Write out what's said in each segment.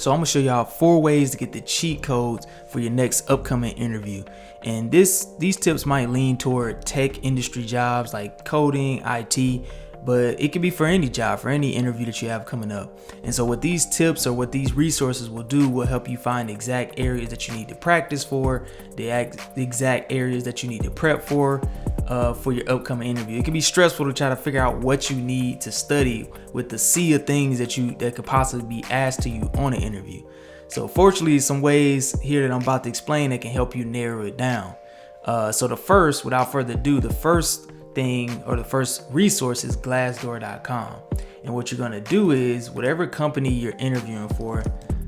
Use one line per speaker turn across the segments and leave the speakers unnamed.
So I'm gonna show y'all 4 ways to get the cheat codes for your next upcoming interview. And these tips might lean toward tech industry jobs like coding, IT, but it can be for any job, for any interview that you have coming up. And so what these tips or what these resources will do will help you find the exact areas that you need to practice for, the exact areas that you need to prep for your upcoming interview. It can be stressful to try to figure out what you need to study with the sea of things that could possibly be asked to you on an interview. So fortunately, some ways here that I'm about to explain that can help you narrow it down. So without further ado, the first thing or the first resource is Glassdoor.com. And what you're gonna do is whatever company you're interviewing for,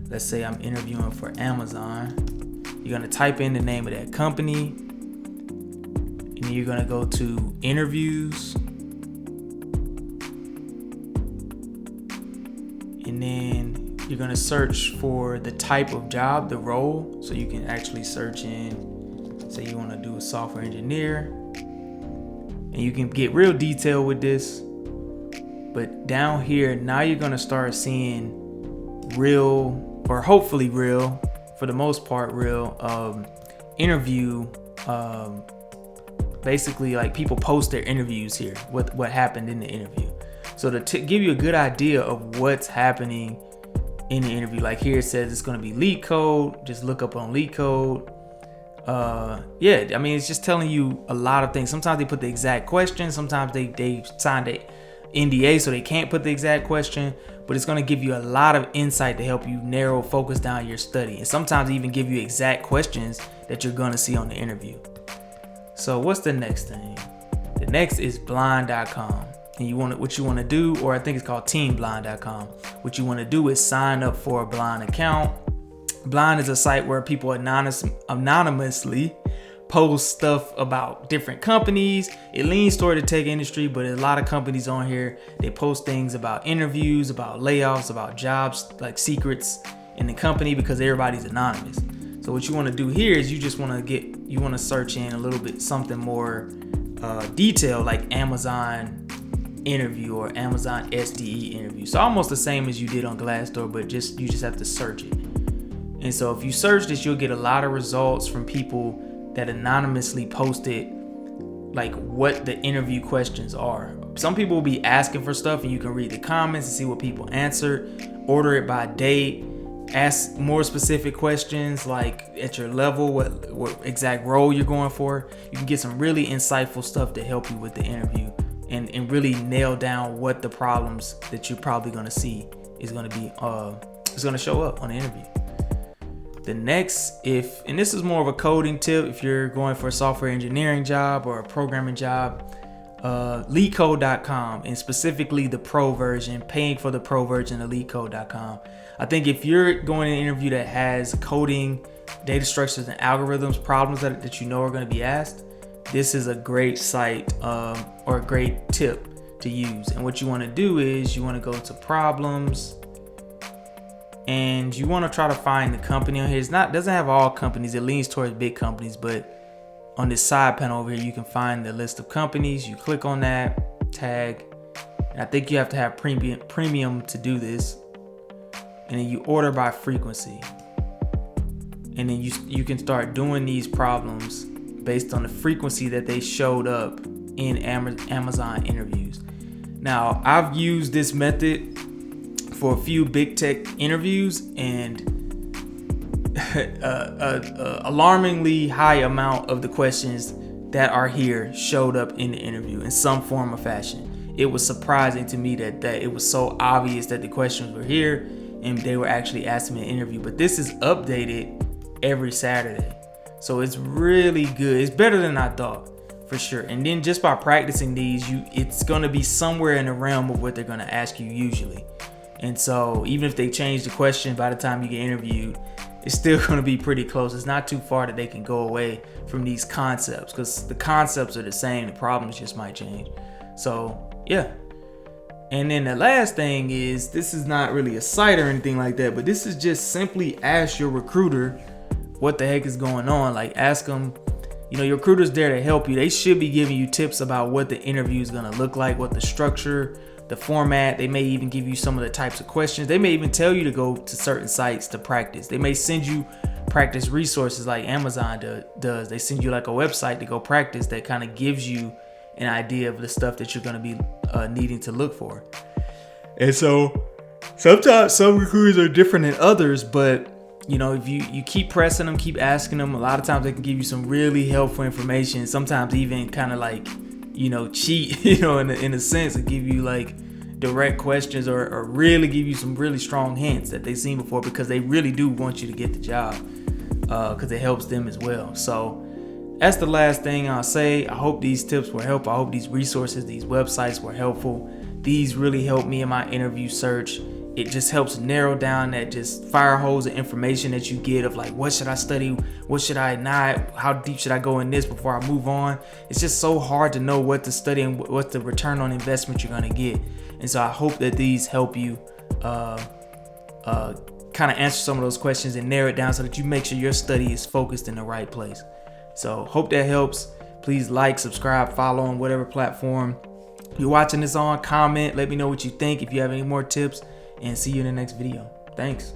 let's say I'm interviewing for Amazon, you're gonna type in the name of that company, and then you're gonna go to interviews, and then you're gonna search for the type of job, the role. So you can actually search in, say you wanna do a software engineer, and you can get real detailed with this. But down here, now you're gonna start seeing real, or hopefully real, for the most part real, interview, basically like people post their interviews here, what happened in the interview. So to give you a good idea of what's happening in the interview, like here it says it's gonna be LeetCode, just look up on LeetCode. It's just telling you a lot of things. Sometimes they put the exact question, sometimes they signed a NDA so they can't put the exact question, but it's going to give you a lot of insight to help you focus down your study, and sometimes even give you exact questions that you're going to see on the interview. So what's the next thing? The next is blind.com, and what you want to do, or I think it's called teamblind.com. What you want to do is sign up for a Blind account. Blind is a site where people anonymously post stuff about different companies. It leans toward the tech industry, but there's a lot of companies on here. They post things about interviews, about layoffs, about jobs, like secrets in the company, because everybody's anonymous. So what you want to do here is you want to search in a little bit something more detailed, like Amazon interview or Amazon SDE interview. So almost the same as you did on Glassdoor, but you just have to search it. And so if you search this, you'll get a lot of results from people that anonymously posted like what the interview questions are. Some people will be asking for stuff, and you can read the comments and see what people answered. Order it by date. Ask more specific questions, like at your level, what exact role you're going for. You can get some really insightful stuff to help you with the interview and really nail down what the problems that you're probably going to see is going to show up on the interview. The next, and this is more of a coding tip, if you're going for a software engineering job or a programming job, LeetCode.com, and specifically the pro version, paying for the pro version of LeetCode.com. I think if you're going to an interview that has coding, data structures, and algorithms problems that you know are going to be asked, this is a great site or a great tip to use. And what you want to do is you want to go to problems, and you want to try to find the company on here. Doesn't have all companies. It leans towards big companies, but on this side panel over here, you can find the list of companies. You click on that tag, and I think you have to have premium to do this. And then you order by frequency, and then you can start doing these problems based on the frequency that they showed up in Amazon interviews. Now, I've used this method for a few big tech interviews, and alarmingly high amount of the questions that are here showed up in the interview in some form or fashion. It was surprising to me that it was so obvious that the questions were here and they were actually asking me an interview. But this is updated every Saturday, so it's really good. It's better than I thought, for sure. And then just by practicing these, it's going to be somewhere in the realm of what they're going to ask you usually. And so even if they change the question by the time you get interviewed, it's still going to be pretty close. It's not too far that they can go away from these concepts, because the concepts are the same. The problems just might change. So yeah. And then the last thing is, this is not really a site or anything like that, but this is just simply ask your recruiter what the heck is going on. Like, ask them, your recruiter's there to help you. They should be giving you tips about what the interview is going to look like, what the structure, the format. They may even give you some of the types of questions. They may even tell you to go to certain sites to practice. They may send you practice resources like Amazon does. They send you like a website to go practice that kind of gives you an idea of the stuff that you're going to be needing to look for. And so sometimes some recruiters are different than others, but you know, if you keep pressing them, keep asking them, a lot of times they can give you some really helpful information. Sometimes even kind of like, you know, cheat, you know, in a sense, and give you like direct questions or really give you some really strong hints that they've seen before, because they really do want you to get the job, because it helps them as well. So that's the last thing I'll say. I hope these tips were helpful. I hope these resources, these websites were helpful. These really helped me in my interview search. It just helps narrow down that just fire hose of information that you get of like, what should I study? What should I not? How deep should I go in this before I move on? It's just so hard to know what to study and what the return on investment you're going to get. And so I hope that these help you kind of answer some of those questions and narrow it down so that you make sure your study is focused in the right place. So hope that helps. Please like, subscribe, follow on whatever platform you're watching this on. Comment, let me know what you think if you have any more tips, and see you in the next video. Thanks.